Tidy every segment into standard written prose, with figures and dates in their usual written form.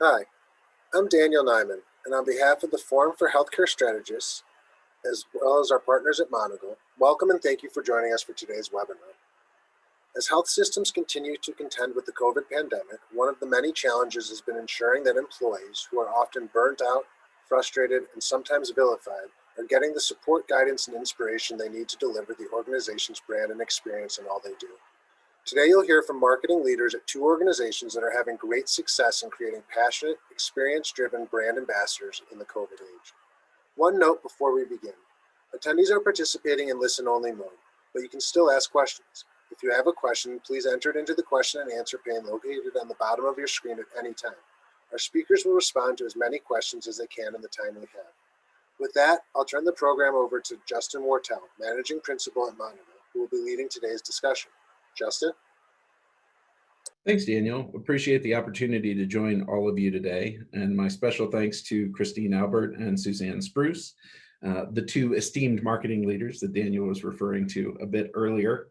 Hi, I'm Daniel Nyman, and on behalf of the Forum for Healthcare Strategists, as well as our partners at Monigle, welcome and thank you for joining us for today's webinar. As health systems continue to contend with the COVID pandemic, one of the many challenges has been ensuring that employees who are often burnt out, frustrated, and sometimes vilified are getting the support, guidance, and inspiration they need to deliver the organization's brand and experience in all they do. Today, you'll hear from marketing leaders at two organizations that are having great success in creating passionate, experience-driven brand ambassadors in the COVID age. One note before we begin. Attendees are participating in listen-only mode, but you can still ask questions. If you have a question, please enter it into the question and answer pane located on the bottom of your screen at any time. Our speakers will respond to as many questions as they can in the time we have. With that, I'll turn the program over to Justin Wartell, Managing Principal at Monigle, who will be leading today's discussion. Justin? Thanks, Daniel. Appreciate the opportunity to join all of you today. And my special thanks to Christine Albert and Suzanne Spruce, the two esteemed marketing leaders that Daniel was referring to a bit earlier.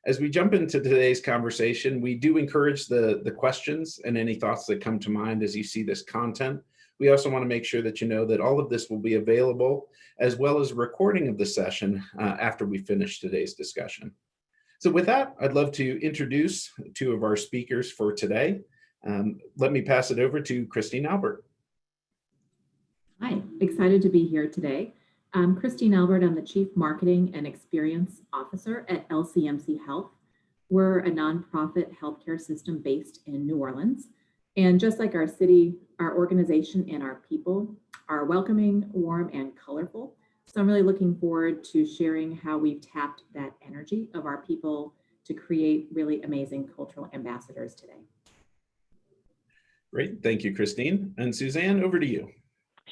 As we jump into today's conversation, we do encourage the questions and any thoughts that come to mind as you see this content. We also want to make sure that you know that all of this will be available, as well as a recording of the session after we finish today's discussion. So with that, I'd love to introduce two of our speakers for today. Let me pass it over to Christine Albert. Hi, excited to be here today. I'm Christine Albert. I'm the Chief Marketing and Experience Officer at LCMC Health. We're a nonprofit healthcare system based in New Orleans. And just like our city, our organization and our people are welcoming, warm, and colorful. So I'm really looking forward to sharing how we've tapped that energy of our people to create really amazing cultural ambassadors today. Great, thank you, Christine. And Suzanne, over to you.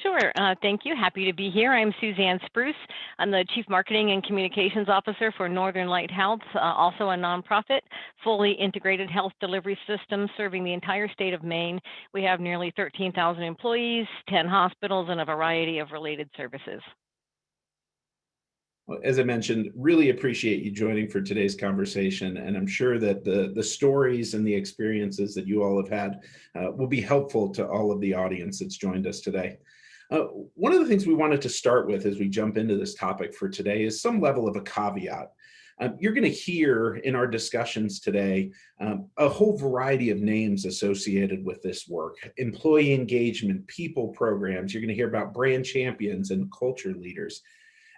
Sure, thank you. Happy to be here. I'm Suzanne Spruce. I'm the Chief Marketing and Communications Officer for Northern Light Health, also a nonprofit, fully integrated health delivery system serving the entire state of Maine. We have nearly 13,000 employees, 10 hospitals, and a variety of related services. As I mentioned, really appreciate you joining for today's conversation, and I'm sure that the stories and the experiences that you all have had will be helpful to all of the audience that's joined us today. One of the things we wanted to start with as we jump into this topic for today is some level of a caveat. You're going to hear in our discussions today a whole variety of names associated with this work: employee engagement, people programs. You're going to hear about brand champions and culture leaders.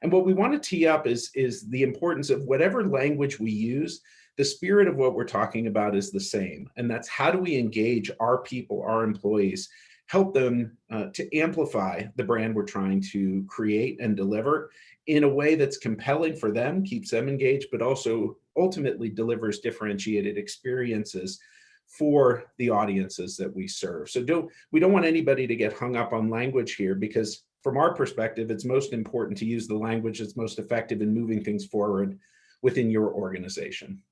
And what we want to tee up is the importance of whatever language we use, the spirit of what we're talking about is the same. And that's how do we engage our people, our employees, help them to amplify the brand we're trying to create and deliver in a way that's compelling for them, keeps them engaged, but also ultimately delivers differentiated experiences for the audiences that we serve. So we don't want anybody to get hung up on language here, because from our perspective, it's most important to use the language that's most effective in moving things forward within your organization.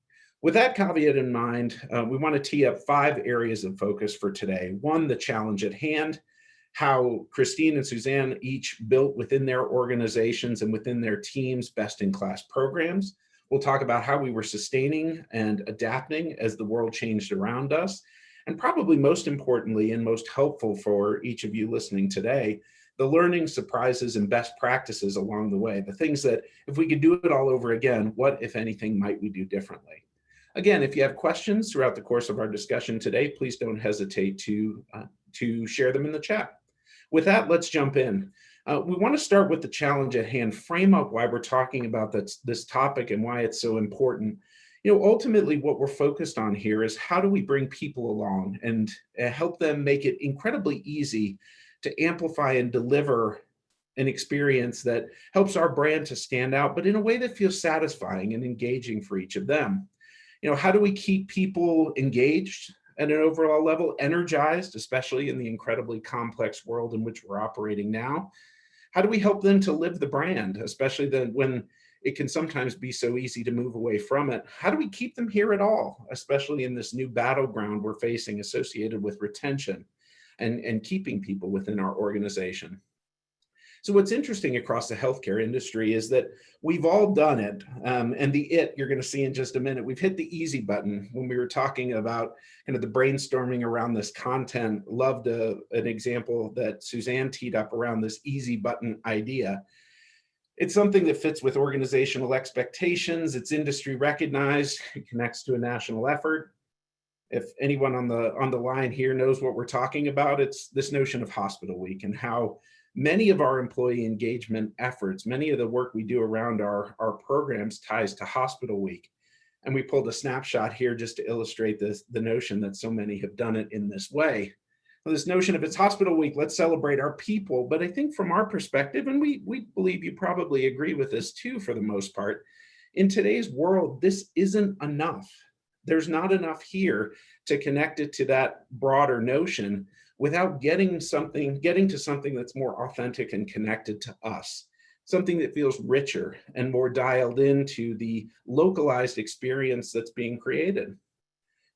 With that caveat in mind, we want to tee up 5 areas of focus for today. 1, the challenge at hand, how Christine and Suzanne each built within their organizations and within their teams best-in-class programs. We'll talk about how we were sustaining and adapting as the world changed around us. And probably most importantly and most helpful for each of you listening today, the learning, surprises, and best practices along the way, the things that if we could do it all over again, what, if anything, might we do differently? Again, if you have questions throughout the course of our discussion today, please don't hesitate to share them in the chat. With that, let's jump in. We want to start with the challenge at hand, frame up why we're talking about this topic and why it's so important. You know, ultimately what we're focused on here is how do we bring people along and help them make it incredibly easy to amplify and deliver an experience that helps our brand to stand out, but in a way that feels satisfying and engaging for each of them. You know, how do we keep people engaged at an overall level, energized, especially in the incredibly complex world in which we're operating now? How do we help them to live the brand, especially when it can sometimes be so easy to move away from it? How do we keep them here at all, especially in this new battleground we're facing associated with retention and keeping people within our organization? So what's interesting across the healthcare industry is that we've all done it. And you're going to see in just a minute, we've hit the easy button when we were talking about kind of the brainstorming around this content. Loved an example that Suzanne teed up around this easy button idea. It's something that fits with organizational expectations. It's industry recognized. It connects to a national effort. If anyone on the line here knows what we're talking about, it's this notion of hospital week and how many of our employee engagement efforts, many of the work we do around our programs ties to hospital week. And we pulled a snapshot here just to illustrate the notion that so many have done it in this way. Well, this notion of it's hospital week, let's celebrate our people. But I think from our perspective, and we believe you probably agree with this too for the most part, in today's world, this isn't enough. There's not enough here to connect it to that broader notion without getting to something that's more authentic and connected to us, something that feels richer and more dialed into the localized experience that's being created.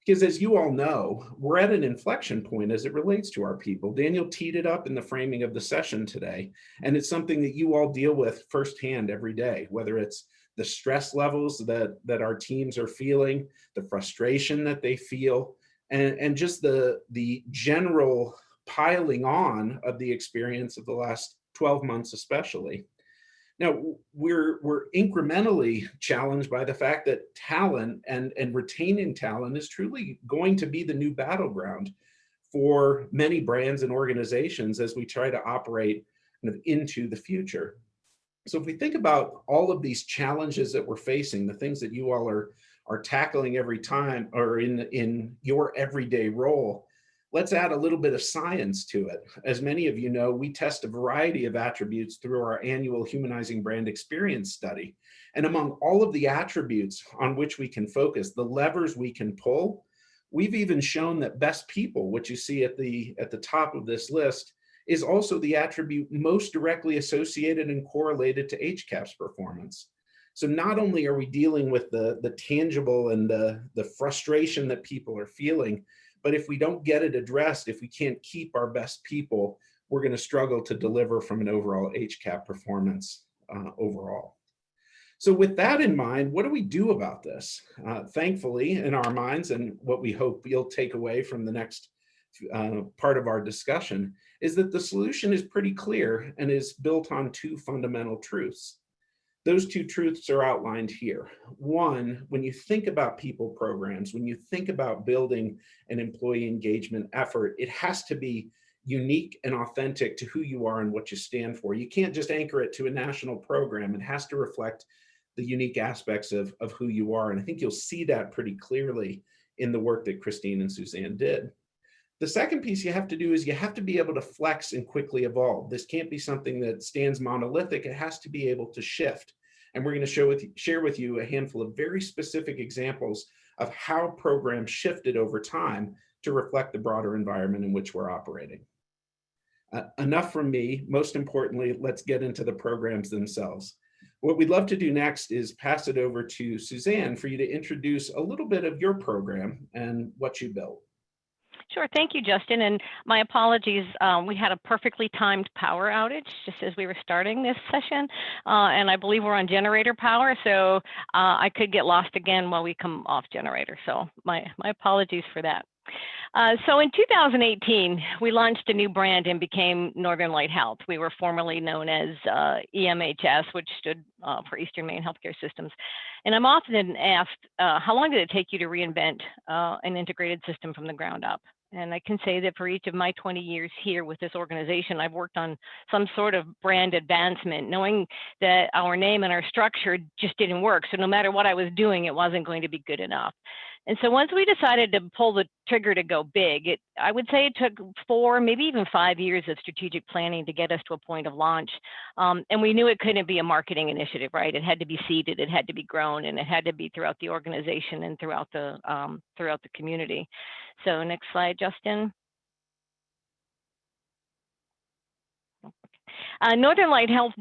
Because as you all know, we're at an inflection point as it relates to our people. Daniel teed it up in the framing of the session today, and it's something that you all deal with firsthand every day, whether it's the stress levels that our teams are feeling, the frustration that they feel, and just the general piling on of the experience of the last 12 months especially. Now, we're incrementally challenged by the fact that talent and retaining talent is truly going to be the new battleground for many brands and organizations as we try to operate kind of into the future. So if we think about all of these challenges that we're facing, the things that you all are tackling every time or in your everyday role, let's add a little bit of science to it. As many of you know, we test a variety of attributes through our annual Humanizing Brand Experience study. And among all of the attributes on which we can focus, the levers we can pull, we've even shown that best people, which you see at the top of this list, is also the attribute most directly associated and correlated to HCAHPS performance. So not only are we dealing with the tangible and the frustration that people are feeling, but if we don't get it addressed, if we can't keep our best people, we're going to struggle to deliver from an overall HCAHPS performance overall. So with that in mind, what do we do about this? Thankfully, in our minds, and what we hope you'll take away from the next part of our discussion, is that the solution is pretty clear and is built on two fundamental truths. Those two truths are outlined here. One, when you think about people programs, when you think about building an employee engagement effort, it has to be unique and authentic to who you are and what you stand for. You can't just anchor it to a national program. It has to reflect the unique aspects of who you are. And I think you'll see that pretty clearly in the work that Christine and Suzanne did. The second piece you have to do is you have to be able to flex and quickly evolve. This can't be something that stands monolithic. It has to be able to shift. And we're going to share with you a handful of very specific examples of how programs shifted over time to reflect the broader environment in which we're operating. Enough from me. Most importantly, let's get into the programs themselves. What we'd love to do next is pass it over to Suzanne for you to introduce a little bit of your program and what you built. Sure. Thank you, Justin. And my apologies. We had a perfectly timed power outage just as we were starting this session. And I believe we're on generator power. So I could get lost again while we come off generator. So my apologies for that. So in 2018, we launched a new brand and became Northern Light Health. We were formerly known as EMHS, which stood for Eastern Maine Healthcare Systems. And I'm often asked, how long did it take you to reinvent an integrated system from the ground up? And I can say that for each of my 20 years here with this organization, I've worked on some sort of brand advancement, knowing that our name and our structure just didn't work. So no matter what I was doing, it wasn't going to be good enough. And so once we decided to pull the trigger to go big, I would say it took 4, maybe even 5 years of strategic planning to get us to a point of launch. And we knew it couldn't be a marketing initiative, right? It had to be seeded, it had to be grown, and it had to be throughout the organization and throughout the community. So next slide, Justin. Northern Light Health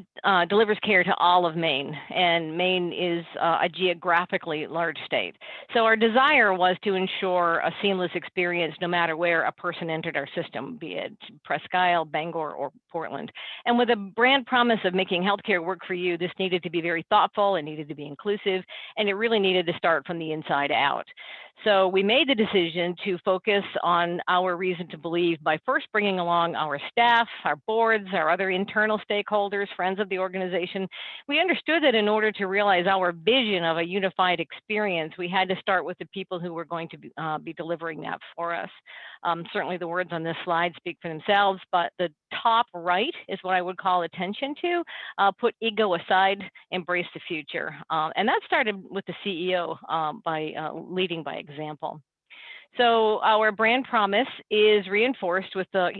delivers care to all of Maine, and Maine is a geographically large state. So our desire was to ensure a seamless experience no matter where a person entered our system, be it Presque Isle, Bangor, or Portland. And with a brand promise of making healthcare work for you, this needed to be very thoughtful, it needed to be inclusive, and it really needed to start from the inside out. So we made the decision to focus on our reason to believe by first bringing along our staff, our boards, our other internal stakeholders, friends of the organization. We understood that in order to realize our vision of a unified experience, we had to start with the people who were going to be delivering that for us. Certainly the words on this slide speak for themselves, but the top right is what I would call attention to. Put ego aside, embrace the future. And that started with the CEO by leading by example. So our brand promise is reinforced with the,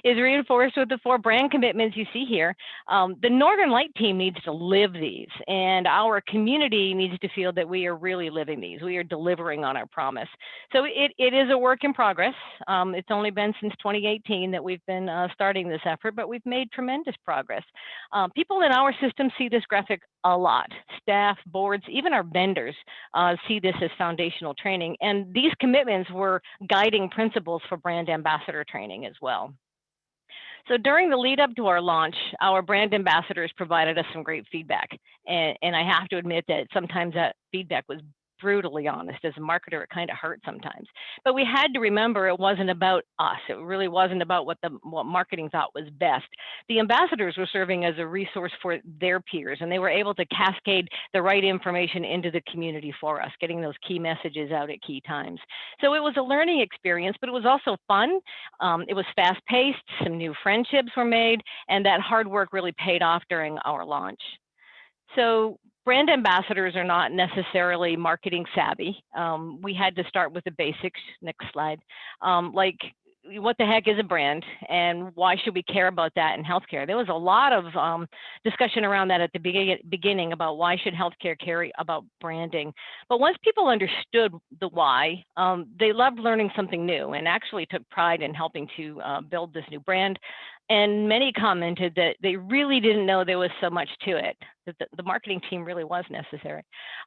is reinforced with the 4 brand commitments you see here. The Northern Light team needs to live these, and our community needs to feel that we are really living these. We are delivering on our promise. So it is a work in progress. It's only been since 2018 that we've been starting this effort, but we've made tremendous progress. People in our system see this graphic a lot. Staff, boards, even our vendors see this as foundational training. And these commitments were guiding principles for brand ambassador training as well. So during the lead up to our launch, our brand ambassadors provided us some great feedback. And I have to admit that sometimes that feedback was brutally honest. As a marketer, it kind of hurt sometimes. But we had to remember it wasn't about us. It really wasn't about what marketing thought was best. The ambassadors were serving as a resource for their peers, and they were able to cascade the right information into the community for us, getting those key messages out at key times. So it was a learning experience, but it was also fun. It was fast-paced, some new friendships were made, and that hard work really paid off during our launch. So brand ambassadors are not necessarily marketing savvy. We had to start with the basics. Next slide. Like, what the heck is a brand, and why should we care about that in healthcare? There was a lot of discussion around that at the beginning about why should healthcare care about branding. But once people understood the why, they loved learning something new and actually took pride in helping to build this new brand. And many commented that they really didn't know there was so much to it, that the marketing team really was necessary.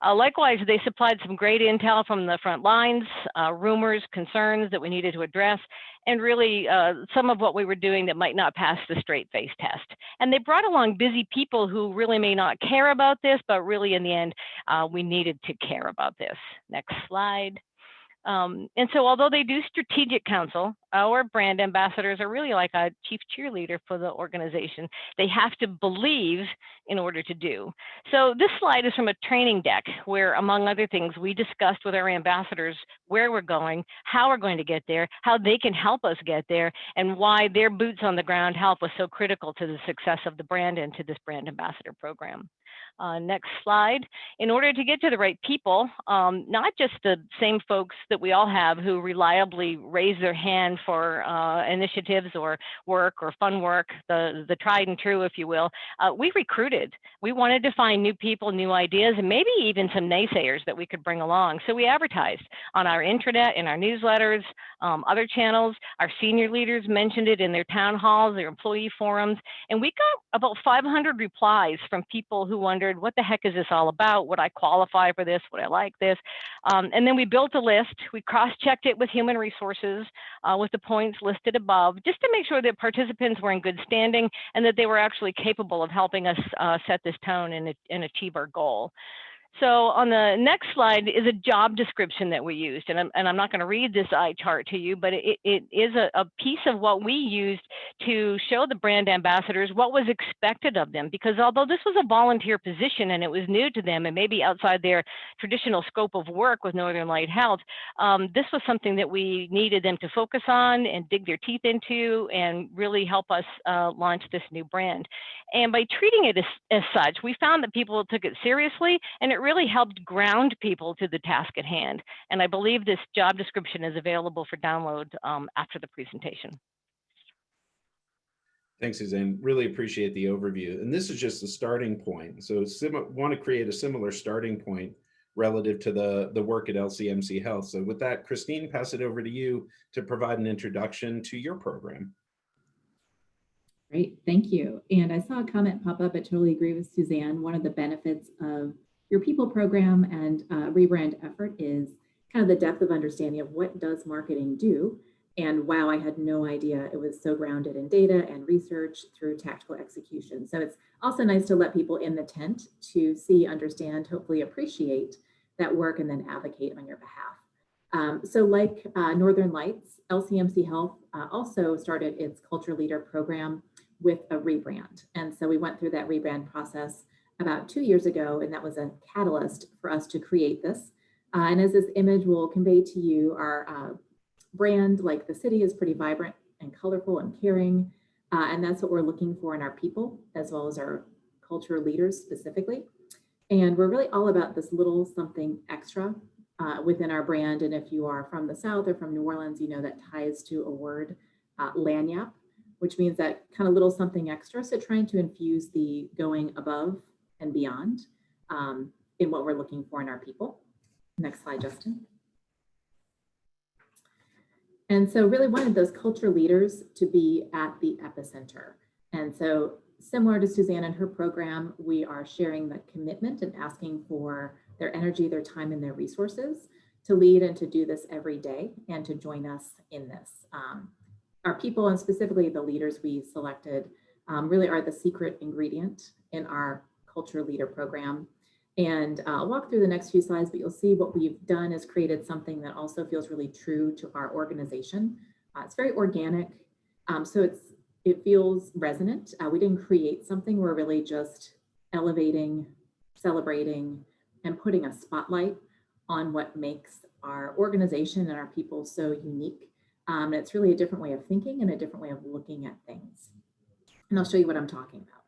Likewise, they supplied some great intel from the front lines, rumors, concerns that we needed to address, and really some of what we were doing that might not pass the straight face test. And they brought along busy people who really may not care about this, but really in the end, we needed to care about this. Next slide. And so although they do strategic counsel, our brand ambassadors are really like a chief cheerleader for the organization. They have to believe in order to do. So this slide is from a training deck where, among other things, we discussed with our ambassadors where we're going, how we're going to get there, how they can help us get there, and why their boots on the ground help was so critical to the success of the brand and to this brand ambassador program. Next slide. In order to get to the right people, not just the same folks that we all have who reliably raise their hand for initiatives or work or fun work, the tried and true, if you will, we recruited. We wanted to find new people, new ideas, and maybe even some naysayers that we could bring along. So we advertised on our intranet, in our newsletters, other channels. Our senior leaders mentioned it in their town halls, their employee forums, and we got about 500 replies from people who wondered, what the heck is this all about? Would I qualify for this? Would I like this? And then we built a list. We cross-checked it with human resources with the points listed above, just to make sure that participants were in good standing and that they were actually capable of helping us set this tone and achieve our goal. So on the next slide is a job description that we used, and I'm not going to read this eye chart to you, but it is a piece of what we used to show the brand ambassadors what was expected of them, because although this was a volunteer position and it was new to them and maybe outside their traditional scope of work with Northern Light Health, this was something that we needed them to focus on and dig their teeth into and really help us launch this new brand. And by treating it as such, we found that people took it seriously, and it really helped ground people to the task at hand. And I believe this job description is available for download after the presentation. Thanks, Suzanne. Really appreciate the overview. And this is just the starting point. So want to create a similar starting point relative to the work at LCMC Health. So with that, Christine, pass it over to you to provide an introduction to your program. Great, thank you. And I saw a comment pop up. I totally agree with Suzanne. One of the benefits of your people program and rebrand effort is kind of the depth of understanding of what does marketing do. And wow, I had no idea it was so grounded in data and research through tactical execution. So it's also nice to let people in the tent to see, understand, hopefully appreciate that work and then advocate on your behalf. So like Northern Lights, LCMC Health also started its Culture Leader program with a rebrand. And so we went through that rebrand process about 2 years ago, and that was a catalyst for us to create this. And as this image will convey to you, our brand, like the city, is pretty vibrant and colorful and caring. And that's what we're looking for in our people, as well as our culture leaders specifically. And we're really all about this little something extra within our brand. And if you are from the South or from New Orleans, you know that ties to a word, lagniappe, which means that kind of little something extra. So trying to infuse the going above and beyond in what we're looking for in our people. Next slide, Justin. And so really wanted those culture leaders to be at the epicenter. And so similar to Suzanne and her program, we are sharing the commitment and asking for their energy, their time, and their resources to lead and to do this every day and to join us in this. Our people, and specifically the leaders we selected, really are the secret ingredient in our Culture Leader program. And I'll walk through the next few slides, but you'll see what we've done is created something that also feels really true to our organization. It's very organic, so it feels resonant. We didn't create something, we're really just elevating, celebrating, and putting a spotlight on what makes our organization and our people so unique. It's really a different way of thinking and a different way of looking at things. And I'll show you what I'm talking about.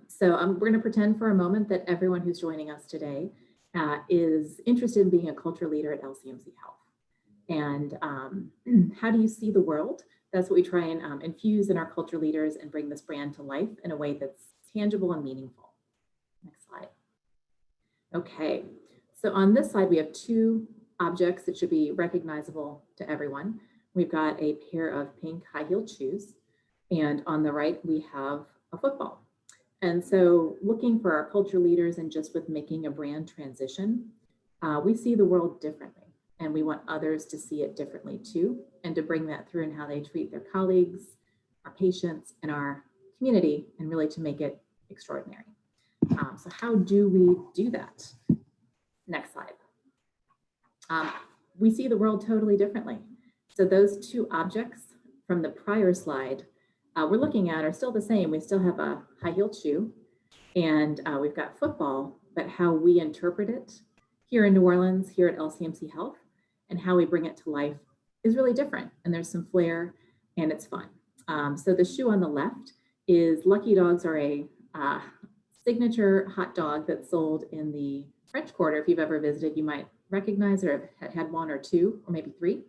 So we're going to pretend for a moment that everyone who's joining us today is interested in being a culture leader at LCMC Health. And how do you see the world? That's what we try and infuse in our culture leaders and bring this brand to life in a way that's tangible and meaningful. Next slide. Okay, so on this slide, we have two objects that should be recognizable to everyone. We've got a pair of pink high-heeled shoes, and on the right, we have a football. And so looking for our culture leaders and just with making a brand transition, we see the world differently, and we want others to see it differently too, and to bring that through in how they treat their colleagues, our patients, and our community, and really to make it extraordinary. So how do we do that? Next slide. We see the world totally differently. So those two objects from the prior slide we're looking at are still the same. We still have a high-heeled shoe, and we've got football, but how we interpret it here in New Orleans, here at LCMC Health, and how we bring it to life is really different. And there's some flair, and it's fun. So the shoe on the left is Lucky Dogs are a signature hot dog that's sold in the French Quarter. If you've ever visited, you might recognize or have had one or two, or maybe three.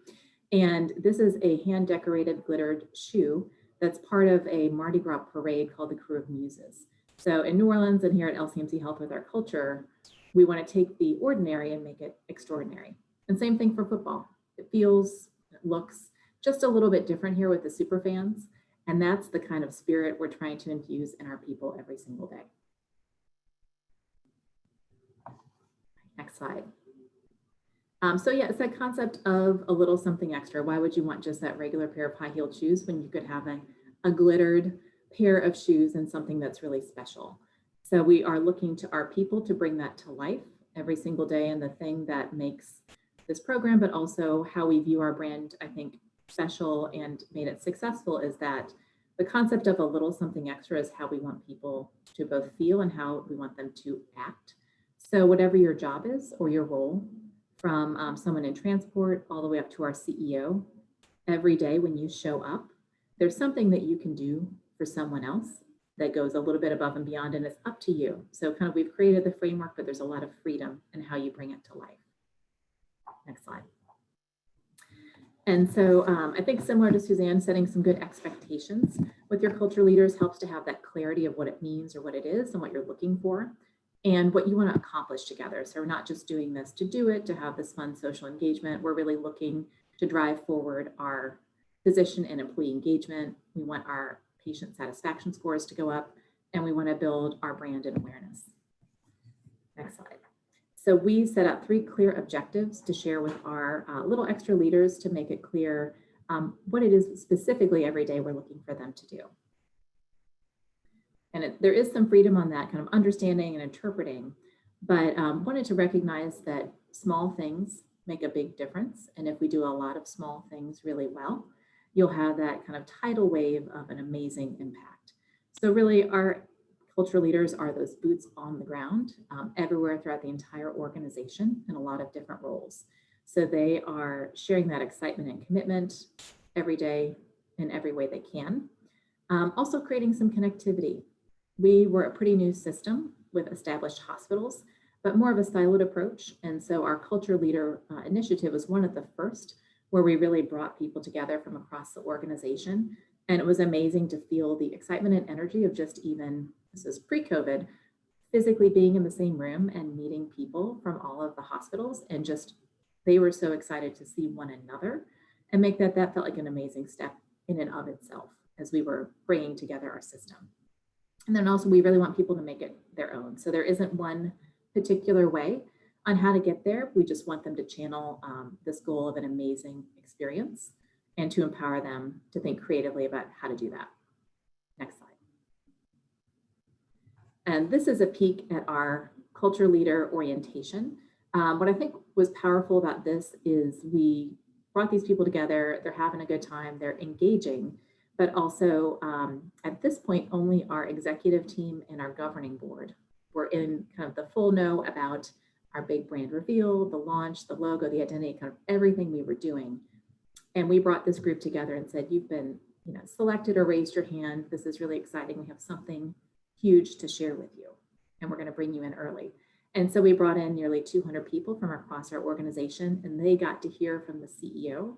And this is a hand-decorated glittered shoe that's part of a Mardi Gras parade called the Crew of Muses. So in New Orleans and here at LCMC Health with our culture, we want to take the ordinary and make it extraordinary. And same thing for football. It feels, it looks just a little bit different here with the super fans. And that's the kind of spirit we're trying to infuse in our people every single day. Next slide. So yeah, it's that concept of a little something extra. Why would you want just that regular pair of high-heeled shoes when you could have a glittered pair of shoes and something that's really special? So we are looking to our people to bring that to life every single day. And the thing that makes this program, but also how we view our brand, I think, special and made it successful is that the concept of a little something extra is how we want people to both feel and how we want them to act. So whatever your job is or your role, from someone in transport all the way up to our CEO, every day when you show up, there's something that you can do for someone else that goes a little bit above and beyond, and it's up to you. So kind of we've created the framework, but there's a lot of freedom in how you bring it to life. Next slide. And so I think similar to Suzanne, setting some good expectations with your culture leaders helps to have that clarity of what it means or what it is and what you're looking for, and what you want to accomplish together. So we're not just doing this to do it, to have this fun social engagement. We're really looking to drive forward our physician and employee engagement. We want our patient satisfaction scores to go up, and we want to build our brand and awareness. Next slide. So we set up 3 clear objectives to share with our little extra leaders to make it clear what it is specifically every day we're looking for them to do. And there is some freedom on that kind of understanding and interpreting, but wanted to recognize that small things make a big difference. And if we do a lot of small things really well, you'll have that kind of tidal wave of an amazing impact. So really our culture leaders are those boots on the ground everywhere throughout the entire organization in a lot of different roles. So they are sharing that excitement and commitment every day in every way they can. Also creating some connectivity. We were a pretty new system with established hospitals, but more of a siloed approach. And so our culture leader initiative was one of the first where we really brought people together from across the organization. And it was amazing to feel the excitement and energy of just even, this is pre-COVID, physically being in the same room and meeting people from all of the hospitals, and just, they were so excited to see one another and make that felt like an amazing step in and of itself as we were bringing together our system. And then also we really want people to make it their own. So there isn't one particular way on how to get there. We just want them to channel this goal of an amazing experience and to empower them to think creatively about how to do that. Next slide. And this is a peek at our culture leader orientation. What I think was powerful about this is we brought these people together, they're having a good time, they're engaging, but also at this point, only our executive team and our governing board were in kind of the full know about our big brand reveal, the launch, the logo, the identity, kind of everything we were doing. And we brought this group together and said, you've been selected or raised your hand. This is really exciting. We have something huge to share with you, and we're going to bring you in early. And so we brought in nearly 200 people from across our organization, and they got to hear from the CEO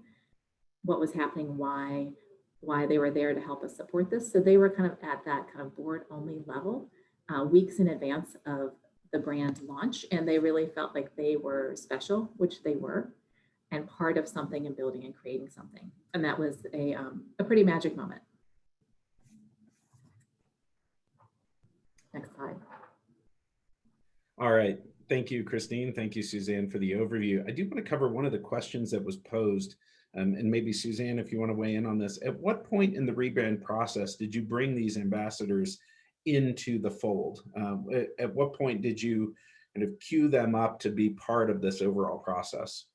what was happening, why they were there to help us support this. So they were kind of at that kind of board only level, weeks in advance of the brand launch. And they really felt like they were special, which they were, and part of something and building and creating something. And that was a pretty magic moment. Next slide. All right. Thank you, Christine. Thank you, Suzanne, for the overview. I do want to cover one of the questions that was posed, and maybe Suzanne, if you want to weigh in on this. At what point in the rebrand process did you bring these ambassadors into the fold? At what point did you kind of cue them up to be part of this overall process?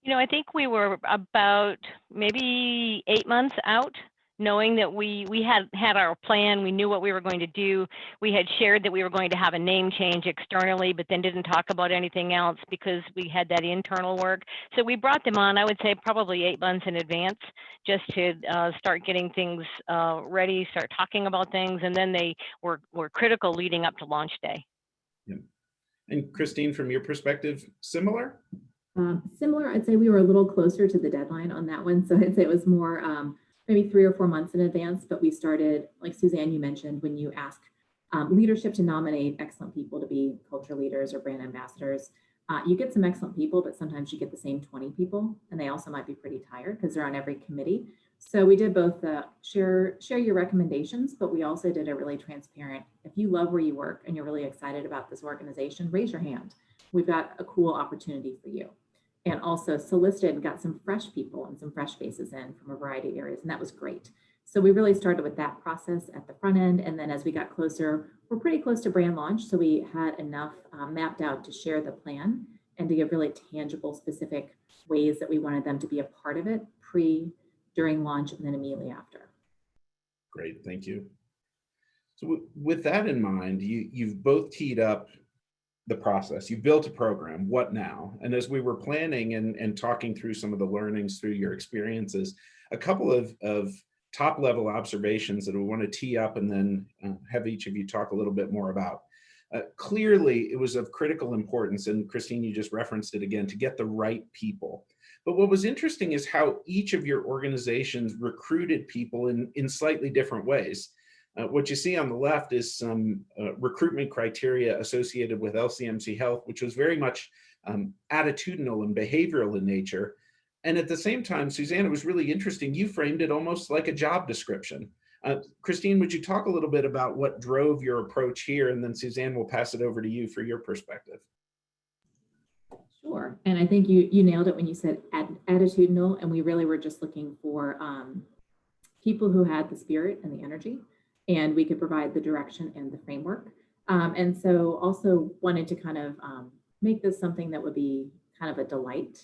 I think we were about maybe 8 months out, knowing that we had our plan. We knew what we were going to do. We had shared that we were going to have a name change externally, but then didn't talk about anything else because we had that internal work. So we brought them on, I would say probably 8 months in advance, just to start getting things ready, start talking about things. And then they were critical leading up to launch day. Yeah. And Christine, from your perspective, similar? Similar, I'd say we were a little closer to the deadline on that one. So I'd say it was more maybe 3 or 4 months in advance, but we started, like Suzanne, you mentioned, when you ask leadership to nominate excellent people to be culture leaders or brand ambassadors, you get some excellent people, but sometimes you get the same 20 people, and they also might be pretty tired because they're on every committee. So we did both share your recommendations, but we also did a really transparent, if you love where you work and you're really excited about this organization, raise your hand. We've got a cool opportunity for you. And also solicited and got some fresh people and some fresh faces in from a variety of areas, and that was great. So we really started with that process at the front end, and then as we got closer, we're pretty close to brand launch, so we had enough mapped out to share the plan and to give really tangible, specific ways that we wanted them to be a part of it, pre, during launch, and then immediately after. Great, thank you. So with that in mind, you've both teed up the process. You built a program, what now? And as we were planning and talking through some of the learnings through your experiences, a couple of top level observations that we want to tee up and then have each of you talk a little bit more about. Clearly, it was of critical importance, and Christine, you just referenced it again, to get the right people. But what was interesting is how each of your organizations recruited people in slightly different ways. What you see on the left is some recruitment criteria associated with LCMC Health, which was very much attitudinal and behavioral in nature. And at the same time, Suzanne, it was really interesting. You framed it almost like a job description. Christine, would you talk a little bit about what drove your approach here? And then Suzanne will pass it over to you for your perspective. Sure. And I think you nailed it when you said attitudinal, and we really were just looking for people who had the spirit and the energy, and we could provide the direction and the framework. And so also wanted to kind of make this something that would be kind of a delight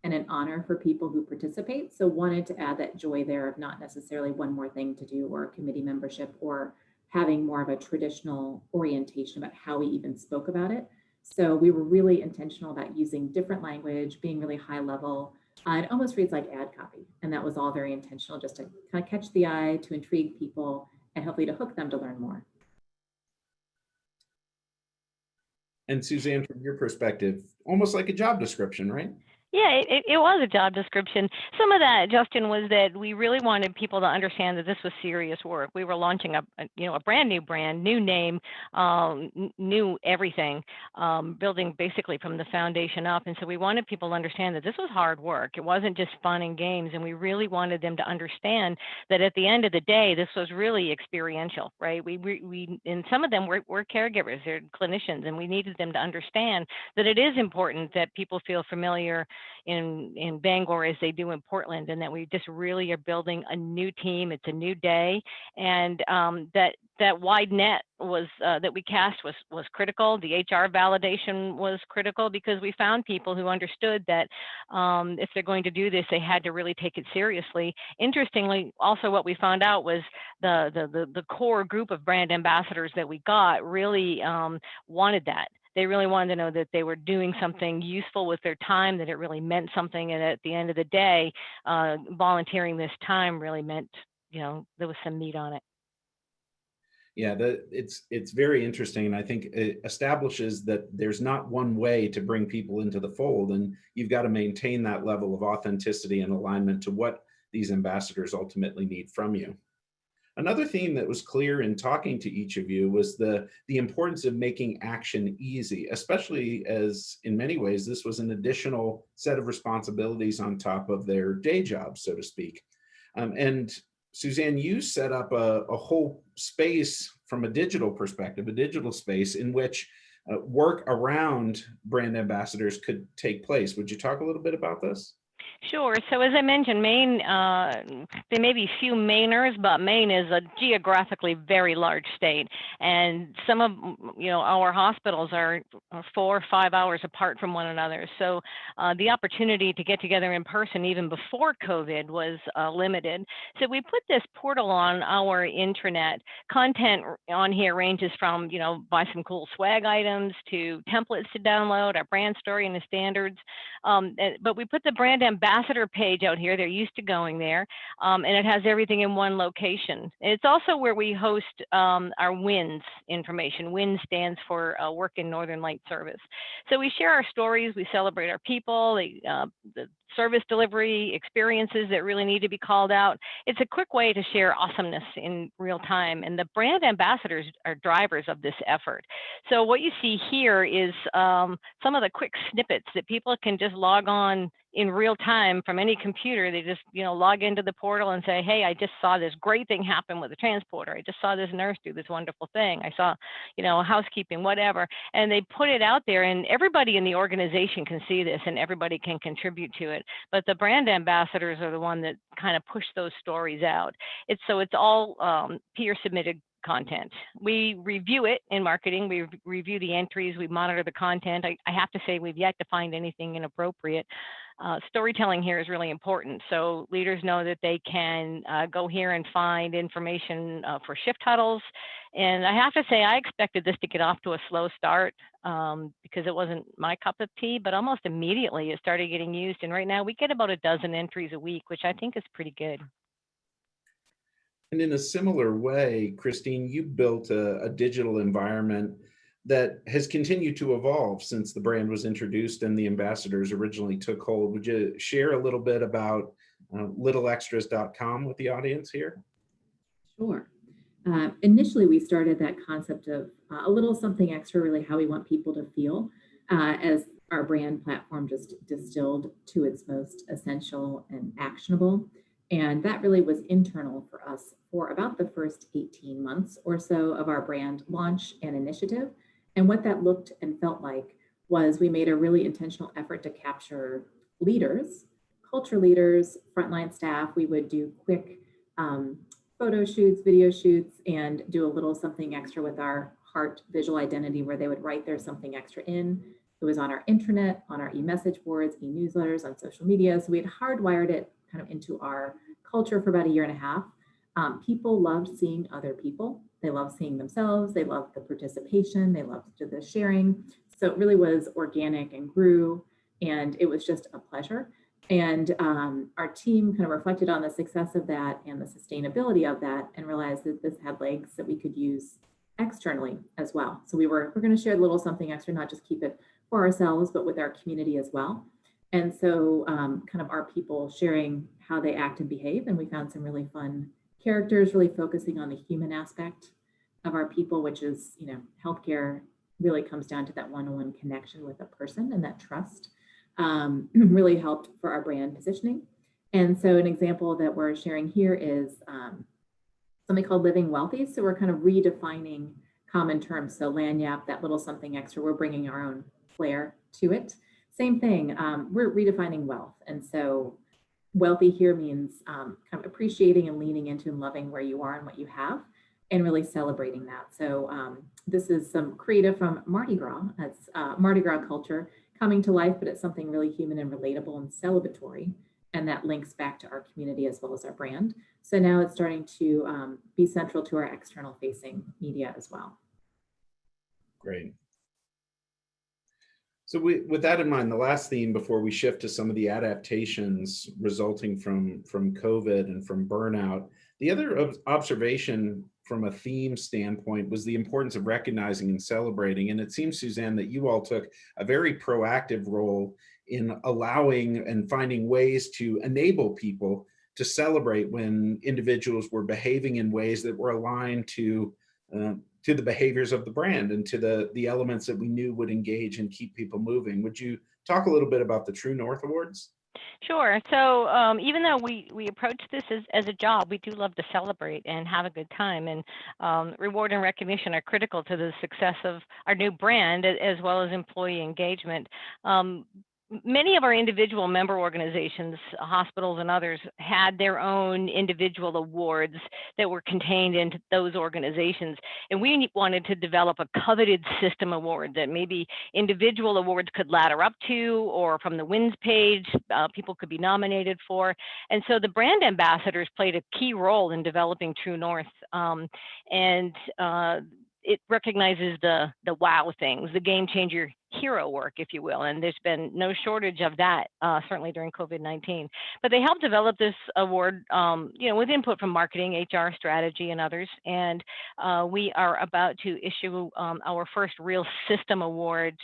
and an honor for people who participate. So wanted to add that joy there of not necessarily one more thing to do or committee membership or having more of a traditional orientation about how we even spoke about it. So we were really intentional about using different language, being really high level. It almost reads like ad copy. And that was all very intentional, just to kind of catch the eye, to intrigue people, and hopefully to hook them to learn more. And Suzanne, from your perspective, almost like a job description, right? Yeah, it was a job description. Some of that, Justin, was that we really wanted people to understand that this was serious work. We were launching a brand new brand, new name, new everything, building basically from the foundation up. And so we wanted people to understand that this was hard work. It wasn't just fun and games. And we really wanted them to understand that at the end of the day, this was really experiential, right? We and some of them were caregivers, they're clinicians, and we needed them to understand that it is important that people feel familiar in Bangor as they do in Portland, and that we just really are building a new team. It's a new day, and that wide net was that we cast was critical. The HR validation was critical because we found people who understood that if they're going to do this, they had to really take it seriously. Interestingly, also what we found out was the core group of brand ambassadors that we got really wanted that. They really wanted to know that they were doing something useful with their time, that it really meant something. And at the end of the day, volunteering this time really meant, there was some meat on it. Yeah, it's very interesting. And I think it establishes that there's not one way to bring people into the fold. And you've got to maintain that level of authenticity and alignment to what these ambassadors ultimately need from you. Another theme that was clear in talking to each of you was the importance of making action easy, especially as in many ways, this was an additional set of responsibilities on top of their day job, so to speak. And Suzanne, you set up a whole space from a digital perspective, a digital space in which work around brand ambassadors could take place. Would you talk a little bit about this? Sure. So as I mentioned, Maine, there may be few Mainers, but Maine is a geographically very large state. And some of, our hospitals are 4 or 5 hours apart from one another. So the opportunity to get together in person even before COVID was limited. So we put this portal on our intranet. Content on here ranges from, buy some cool swag items to templates to download, our brand story and the standards. But we put the brand ambassador page out here. They're used to going there, and it has everything in one location. It's also where we host our WINS information. WINS stands for Work in Northern Light Service. So we share our stories, we celebrate our people, the service delivery experiences that really need to be called out. It's a quick way to share awesomeness in real time, and the brand ambassadors are drivers of this effort. So what you see here is some of the quick snippets that people can just log on in real time from any computer. They just, log into the portal and say, hey, I just saw this great thing happen with the transporter. I just saw this nurse do this wonderful thing. I saw, housekeeping, whatever. And they put it out there, and everybody in the organization can see this and everybody can contribute to it. But the brand ambassadors are the one that kind of push those stories out. It's all peer submitted content. We review it in marketing. We review the entries. We monitor the content. I have to say we've yet to find anything inappropriate. Storytelling here is really important. So leaders know that they can go here and find information for shift huddles. And I have to say, I expected this to get off to a slow start because it wasn't my cup of tea, but almost immediately it started getting used. And right now we get about a dozen entries a week, which I think is pretty good. And in a similar way, Christine, you built a digital environment that has continued to evolve since the brand was introduced and the ambassadors originally took hold. Would you share a little bit about littleextras.com with the audience here? Sure. Initially, we started that concept of a little something extra, really how we want people to feel as our brand platform just distilled to its most essential and actionable. And that really was internal for us for about the first 18 months or so of our brand launch and initiative. And what that looked and felt like was we made a really intentional effort to capture leaders, culture leaders, frontline staff. We would do quick photo shoots, video shoots, and do a little something extra with our heart visual identity where they would write their something extra in. It was on our intranet, on our e-message boards, e-newsletters, on social media. So we had hardwired it kind of into our culture for about a year and a half. People loved seeing other people. They loved seeing themselves. They loved the participation. They loved the sharing. So it really was organic and grew, and it was just a pleasure. And our team kind of reflected on the success of that and the sustainability of that and realized that this had legs that we could use externally as well. So we're going to share a little something extra, not just keep it for ourselves, but with our community as well. And so kind of our people sharing how they act and behave. And we found some really fun characters, really focusing on the human aspect of our people, which is, healthcare really comes down to that one-on-one connection with a person, and that trust really helped for our brand positioning. And so an example that we're sharing here is something called Living Wealthy. So we're kind of redefining common terms. So lagniappe, that little something extra, we're bringing our own flair to it. Same thing, we're redefining wealth. And so wealthy here means kind of appreciating and leaning into and loving where you are and what you have, and really celebrating that. So this is some creative from Mardi Gras. That's Mardi Gras culture coming to life, but it's something really human and relatable and celebratory. And that links back to our community as well as our brand. So now it's starting to be central to our external facing media as well. Great. So with that in mind, the last theme before we shift to some of the adaptations resulting from COVID and from burnout, the other observation from a theme standpoint was the importance of recognizing and celebrating. And it seems, Suzanne, that you all took a very proactive role in allowing and finding ways to enable people to celebrate when individuals were behaving in ways that were aligned to the behaviors of the brand and to the elements that we knew would engage and keep people moving. Would you talk a little bit about the True North Awards? Sure. So even though we approach this as a job, we do love to celebrate and have a good time. And reward and recognition are critical to the success of our new brand as well as employee engagement. Many of our individual member organizations, hospitals and others, had their own individual awards that were contained into those organizations. And we wanted to develop a coveted system award that maybe individual awards could ladder up to, or from the wins page, people could be nominated for. And so the brand ambassadors played a key role in developing True North. It recognizes the wow things, the game changer hero work, if you will. And there's been no shortage of that, certainly during COVID-19. But they helped develop this award, with input from marketing, HR, strategy, and others. And we are about to issue our first real system award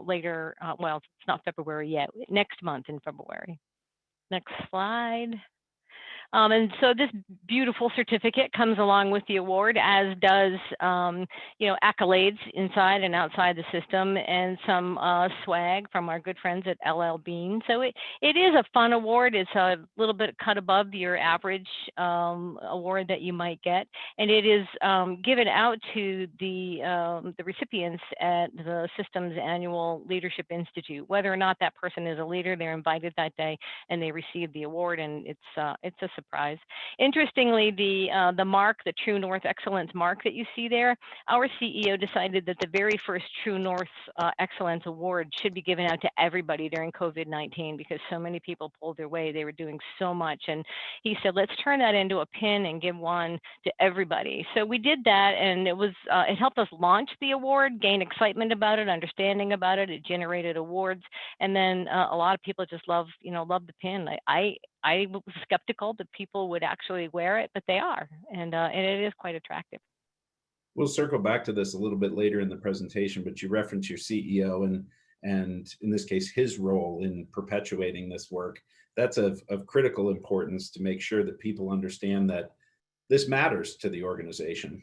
later. Well, it's not February yet, next month in February. Next slide. And so this beautiful certificate comes along with the award, as does, accolades inside and outside the system, and some swag from our good friends at LL Bean. So it is a fun award. It's a little bit cut above your average award that you might get, and it is given out to the recipients at the system's annual Leadership Institute. Whether or not that person is a leader, they're invited that day, and they receive the award, and it's a surprise. Interestingly, the mark, the True North Excellence mark that you see there, our CEO decided that the very first True North Excellence Award should be given out to everybody during COVID-19 because so many people pulled their weight. They were doing so much. And he said, let's turn that into a pin and give one to everybody. So we did that, and it helped us launch the award, gain excitement about it, understanding about it. It generated awards. And then a lot of people just love the pin. I was skeptical that people would actually wear it, but they are, and it is quite attractive. We'll circle back to this a little bit later in the presentation, but you reference your CEO and in this case, his role in perpetuating this work. That's of critical importance to make sure that people understand that this matters to the organization.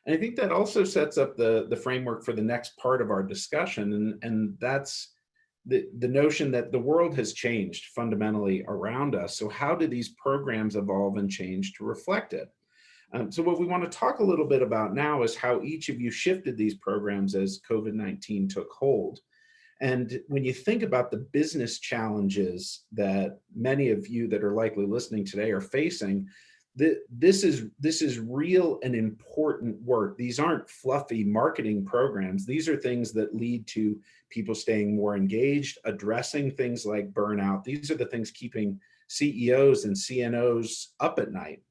And I think that also sets up the framework for the next part of our discussion, and that's the notion that the world has changed fundamentally around us. So how do these programs evolve and change to reflect it? So what we want to talk a little bit about now is how each of you shifted these programs as COVID-19 took hold. And when you think about the business challenges that many of you that are likely listening today are facing, this is real and important work. These aren't fluffy marketing programs. These are things that lead to people staying more engaged, addressing things like burnout. These are the things keeping CEOs and CNOs up at night.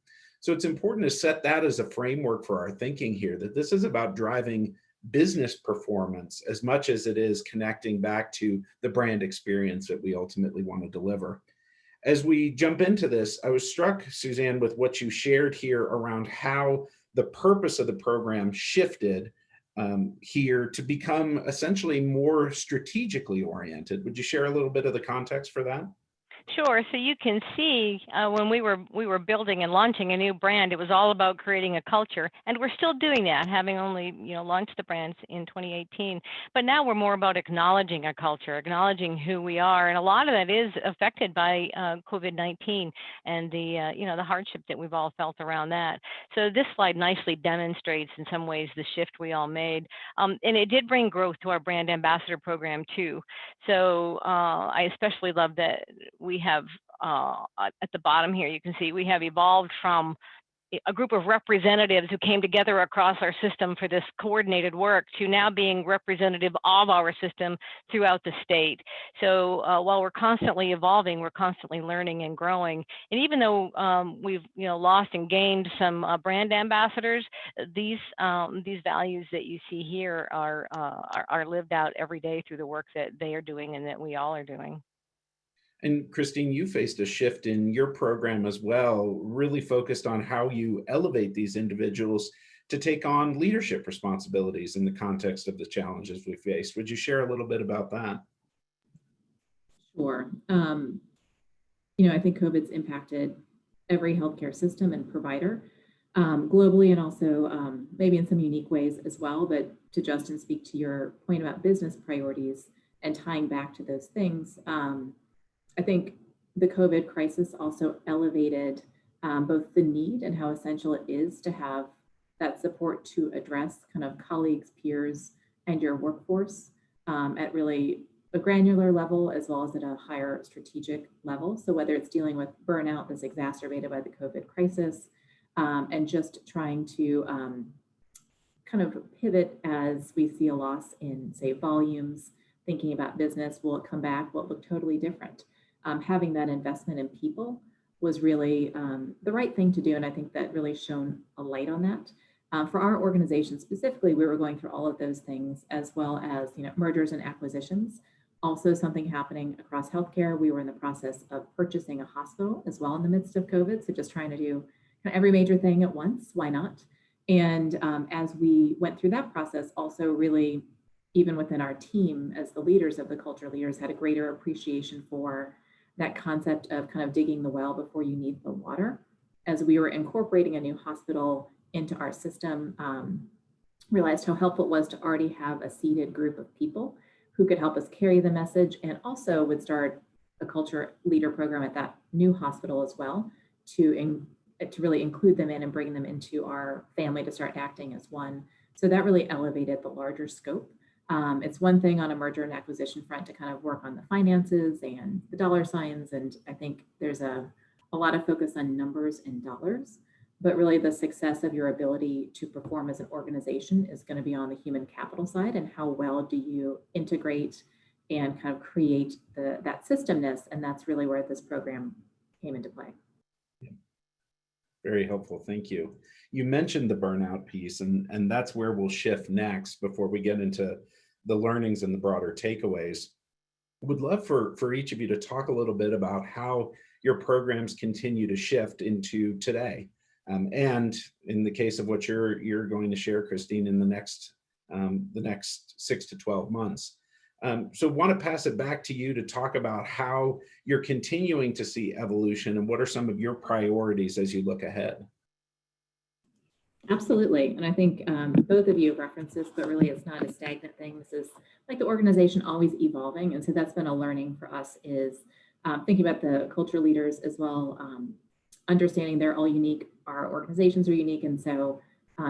So it's important to set that as a framework for our thinking here, that this is about driving business performance as much as it is connecting back to the brand experience that we ultimately want to deliver. As we jump into this, I was struck, Suzanne, with what you shared here around how the purpose of the program shifted here to become essentially more strategically oriented. Would you share a little bit of the context for that? Sure. So you can see when we were building and launching a new brand, it was all about creating a culture, and we're still doing that, having only launched the brands in 2018. But now we're more about acknowledging a culture, acknowledging who we are, and a lot of that is affected by COVID-19 and the hardship that we've all felt around that. So this slide nicely demonstrates, in some ways, the shift we all made, and it did bring growth to our brand ambassador program too. So I especially love that we have at the bottom here, you can see we have evolved from a group of representatives who came together across our system for this coordinated work to now being representative of our system throughout the state. So while we're constantly evolving, we're constantly learning and growing. And even though we've lost and gained some brand ambassadors, these values that you see here are lived out every day through the work that they are doing and that we all are doing. And Christine, you faced a shift in your program as well, really focused on how you elevate these individuals to take on leadership responsibilities in the context of the challenges we faced. Would you share a little bit about that? Sure. I think COVID's impacted every healthcare system and provider globally, and also maybe in some unique ways as well. But to Justin, speak to your point about business priorities and tying back to those things. I think the COVID crisis also elevated both the need and how essential it is to have that support to address kind of colleagues, peers, and your workforce at really a granular level, as well as at a higher strategic level. So whether it's dealing with burnout that's exacerbated by the COVID crisis, and just trying to kind of pivot as we see a loss in, say, volumes, thinking about business, will it come back? Will it look totally different? Having that investment in people was really the right thing to do. And I think that really shone a light on that. For our organization specifically, we were going through all of those things, as well as mergers and acquisitions. Also something happening across healthcare. We were in the process of purchasing a hospital as well in the midst of COVID. So just trying to do kind of every major thing at once. Why not? And as we went through that process, also really, even within our team, as the leaders of the culture leaders, had a greater appreciation for that concept of kind of digging the well before you need the water. As we were incorporating a new hospital into our system, realized how helpful it was to already have a seated group of people who could help us carry the message, and also would start a culture leader program at that new hospital as well to really include them in and bring them into our family to start acting as one. So that really elevated the larger scope. It's one thing on a merger and acquisition front to kind of work on the finances and the dollar signs. And I think there's a lot of focus on numbers and dollars, but really the success of your ability to perform as an organization is going to be on the human capital side, and how well do you integrate and kind of create that systemness. And that's really where this program came into play. Very helpful. Thank you. You mentioned the burnout piece, and that's where we'll shift next before we get into the learnings and the broader takeaways. Would love for each of you to talk a little bit about how your programs continue to shift into today. And in the case of what you're going to share, Christine, in the next 6 to 12 months. So want to pass it back to you to talk about how you're continuing to see evolution and what are some of your priorities as you look ahead. Absolutely. And I think both of you have referenced this, but really it's not a stagnant thing. This is like the organization always evolving. And so that's been a learning for us is thinking about the culture leaders as well, understanding they're all unique. Our organizations are unique. And so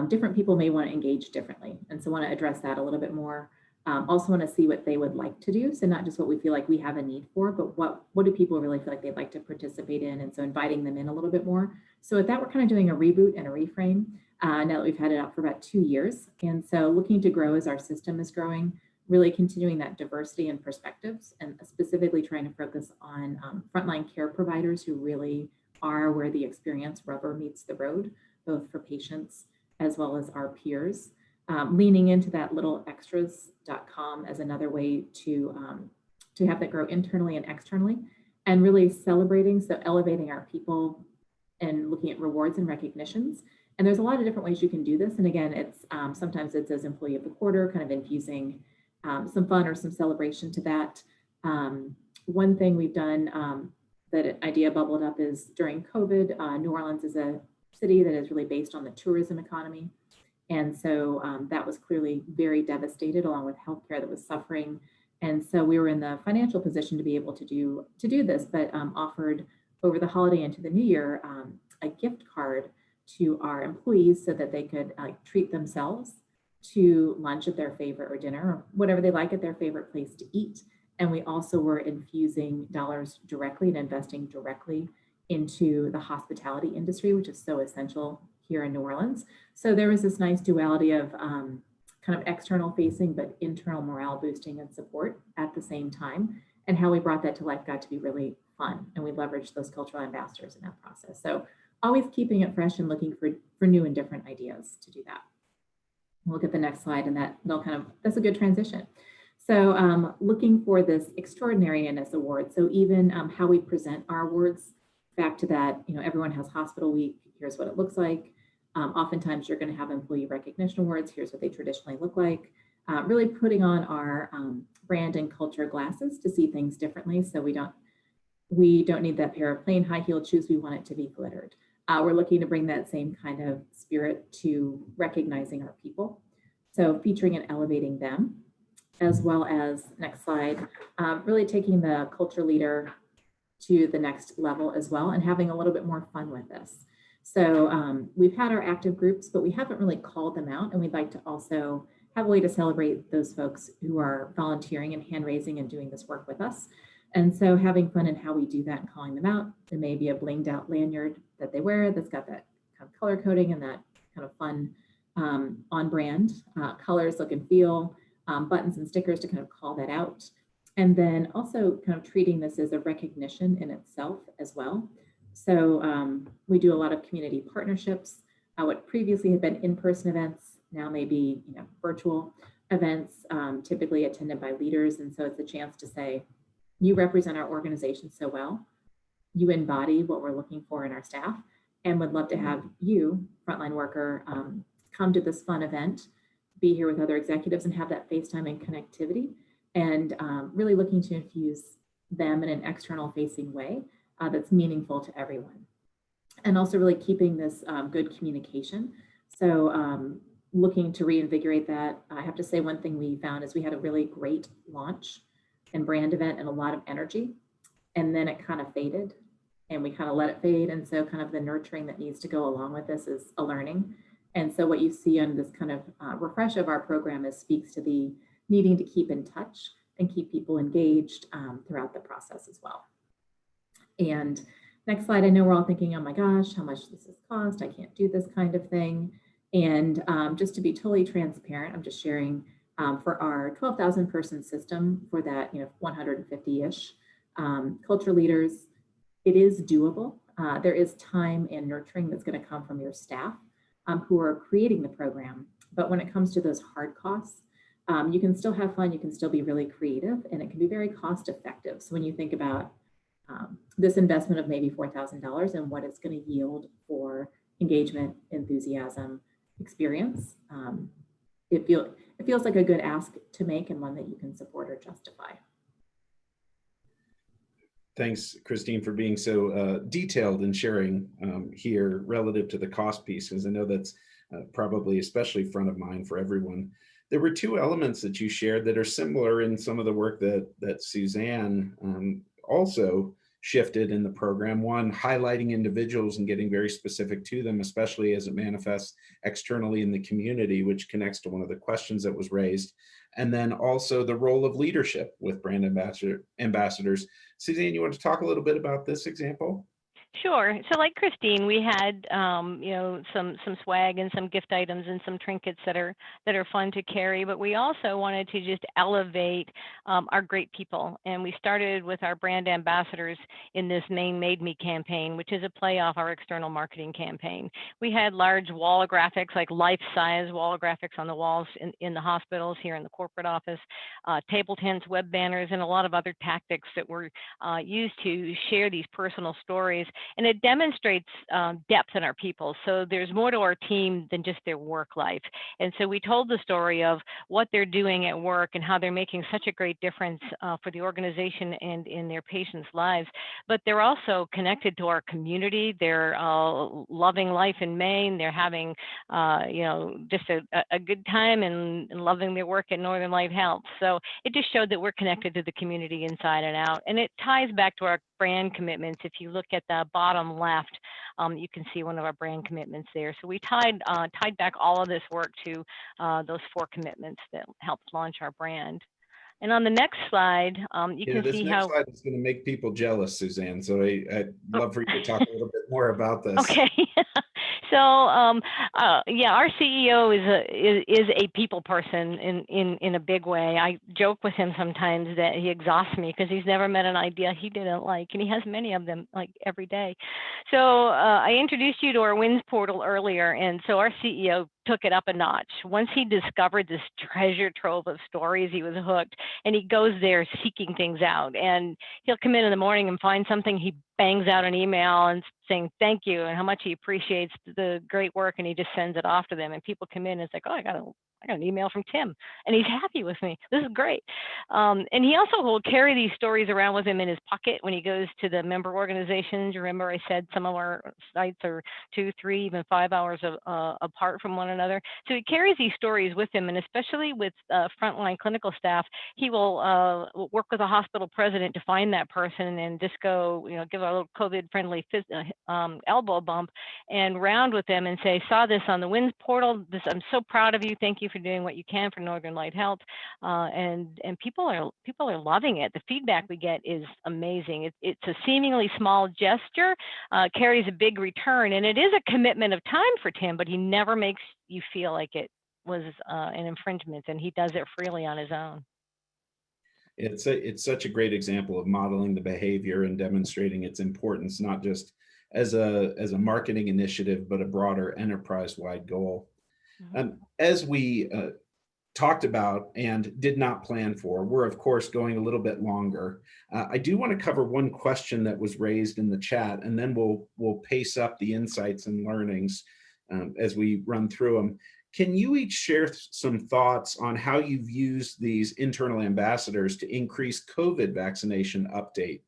different people may want to engage differently. And so want to address that a little bit more. Also want to see what they would like to do. So not just what we feel like we have a need for, but what do people really feel like they'd like to participate in? And so inviting them in a little bit more. So with that, we're kind of doing a reboot and a reframe now that we've had it out for about 2 years. And so looking to grow as our system is growing, really continuing that diversity and perspectives, and specifically trying to focus on frontline care providers who really are where the experience rubber meets the road, both for patients as well as our peers. Leaning into that littleextras.com as another way to have that grow internally and externally, and really celebrating, so elevating our people and looking at rewards and recognitions. And there's a lot of different ways you can do this. And again, it's sometimes it's as employee of the quarter, kind of infusing some fun or some celebration to that. One thing we've done that idea bubbled up is during COVID, New Orleans is a city that is really based on the tourism economy. And so that was clearly very devastated, along with healthcare that was suffering. And so we were in the financial position to be able to do this, but offered over the holiday into the new year a gift card to our employees so that they could treat themselves to lunch at their favorite, or dinner, or whatever they like at their favorite place to eat. And we also were infusing dollars directly and investing directly into the hospitality industry, which is so essential here in New Orleans. So there was this nice duality of kind of external facing, but internal morale boosting and support at the same time. And how we brought that to life got to be really fun. And we leveraged those cultural ambassadors in that process. So always keeping it fresh and looking for new and different ideas to do that. We'll look at the next slide, and that's a good transition. So looking for this Extraordinariness Award. So even how we present our awards, back to that, everyone has Hospital Week. Here's what it looks like. Oftentimes you're going to have employee recognition awards. Here's what they traditionally look like. Really putting on our brand and culture glasses to see things differently. So we don't need that pair of plain high-heeled shoes. We want it to be glittered. We're looking to bring that same kind of spirit to recognizing our people. So featuring and elevating them, as well as, next slide, really taking the culture leader to the next level as well, and having a little bit more fun with this. So we've had our active groups, but we haven't really called them out. And we'd like to also have a way to celebrate those folks who are volunteering and hand raising and doing this work with us. And so having fun in how we do that and calling them out. There may be a blinged out lanyard that they wear that's got that kind of color coding and that kind of fun on brand colors, look and feel, buttons and stickers to kind of call that out. And then also kind of treating this as a recognition in itself as well. So we do a lot of community partnerships. What previously had been in-person events now may be virtual events, typically attended by leaders. And so it's a chance to say, you represent our organization so well, you embody what we're looking for in our staff, and would love to have you, frontline worker, come to this fun event, be here with other executives and have that FaceTime and connectivity, and really looking to infuse them in an external facing way that's meaningful to everyone. And also really keeping this good communication. So looking to reinvigorate that. I have to say one thing we found is we had a really great launch and brand event and a lot of energy, and then it kind of faded and we kind of let it fade. And so kind of the nurturing that needs to go along with this is a learning. And so what you see on this kind of refresh of our program is speaks to the needing to keep in touch and keep people engaged throughout the process as well. And next slide, I know we're all thinking, oh my gosh, how much does this cost? I can't do this kind of thing. And just to be totally transparent, I'm just sharing for our 12,000 person system for that 150-ish culture leaders, it is doable. There is time and nurturing that's going to come from your staff who are creating the program. But when it comes to those hard costs, you can still have fun, you can still be really creative, and it can be very cost effective. So when you think about this investment of maybe $4,000 and what it's going to yield for engagement, enthusiasm, experience, it feels like a good ask to make and one that you can support or justify. Thanks, Christine, for being so detailed and sharing here relative to the cost piece, because I know that's probably especially front of mind for everyone. There were two elements that you shared that are similar in some of the work that Suzanne also shifted in the program. One, highlighting individuals and getting very specific to them, especially as it manifests externally in the community, which connects to one of the questions that was raised. And then also the role of leadership with brand ambassadors. Suzanne, you want to talk a little bit about this example? Sure. So like Christine, we had some swag and some gift items and some trinkets that are fun to carry, but we also wanted to just elevate our great people. And we started with our brand ambassadors in this Maine Made Me campaign, which is a play off our external marketing campaign. We had large wall graphics, like life-size wall graphics on the walls in the hospitals, here in the corporate office, table tents, web banners, and a lot of other tactics that were used to share these personal stories. And it demonstrates depth in our people. So there's more to our team than just their work life. And so we told the story of what they're doing at work and how they're making such a great difference for the organization and in their patients' lives. But they're also connected to our community. They're loving life in Maine. They're having, just a good time and loving their work at Northern Light Health. So it just showed that we're connected to the community inside and out. And it ties back to our brand commitments. If you look at the bottom left, you can see one of our brand commitments there. So we tied back all of this work to those 4 commitments that helped launch our brand. And on the next slide, you can see how— this next slide is going to make people jealous, Suzanne. So I'd love for you to talk a little bit more about this. Okay. So yeah, our CEO is a people person in a big way. I joke with him sometimes that he exhausts me because he's never met an idea he didn't like, and he has many of them like every day. So I introduced you to our wins portal earlier, and so our CEO took it up a notch. Once he discovered this treasure trove of stories, he was hooked, and he goes there seeking things out. And he'll come in the morning and find something, he bangs out an email and saying thank you and how much he appreciates the great work, and he just sends it off to them. And people come in and it's like, oh, I got an email from Tim, and he's happy with me. This is great. And he also will carry these stories around with him in his pocket when he goes to the member organizations. Remember I said some of our sites are 2, 3, even 5 hours apart from one another. So he carries these stories with him, and especially with frontline clinical staff, he will work with a hospital president to find that person and just go, give a little COVID-friendly elbow bump and round with them and say, saw this on the WINS portal. I'm so proud of you. Thank you for doing what you can for Northern Light Health. And people are loving it. The feedback we get is amazing. It's a seemingly small gesture, carries a big return, and it is a commitment of time for Tim, but he never makes you feel like it was an infringement, and he does it freely on his own. It's such a great example of modeling the behavior and demonstrating its importance, not just as a marketing initiative, but a broader enterprise-wide goal. As we talked about and did not plan for, we're of course going a little bit longer. I do want to cover one question that was raised in the chat, and then we'll pace up the insights and learnings as we run through them. Can you each share some thoughts on how you've used these internal ambassadors to increase COVID vaccination update,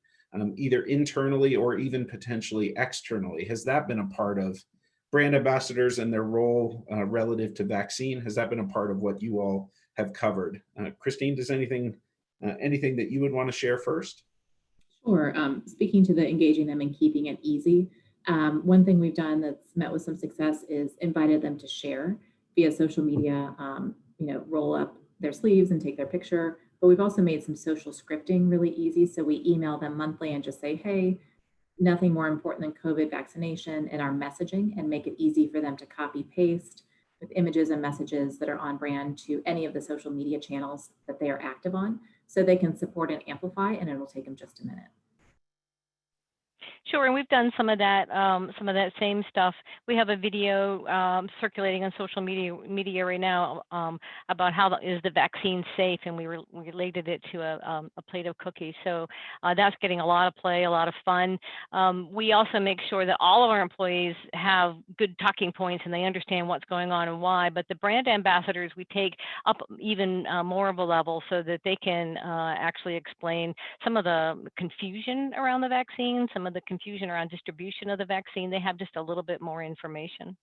either internally or even potentially externally? Has that been a part of brand ambassadors and their role relative to vaccine? Has that been a part of what you all have covered? Christine, does anything that you would want to share first? Sure. Speaking to the engaging them and keeping it easy, one thing we've done that's met with some success is invited them to share via social media, roll up their sleeves and take their picture. But we've also made some social scripting really easy. So we email them monthly and just say, hey, nothing more important than COVID vaccination in our messaging, and make it easy for them to copy paste with images and messages that are on brand to any of the social media channels that they are active on, so they can support and amplify, and it will take them just a minute. Sure, and we've done some of that same stuff. We have a video circulating on social media right now about how is the vaccine safe, and we related it to a plate of cookies. So that's getting a lot of play, a lot of fun. We also make sure that all of our employees have good talking points and they understand what's going on and why. But the brand ambassadors, we take up even more of a level so that they can actually explain some of the confusion around the vaccine, some of the confusion around distribution of the vaccine. They have just a little bit more information.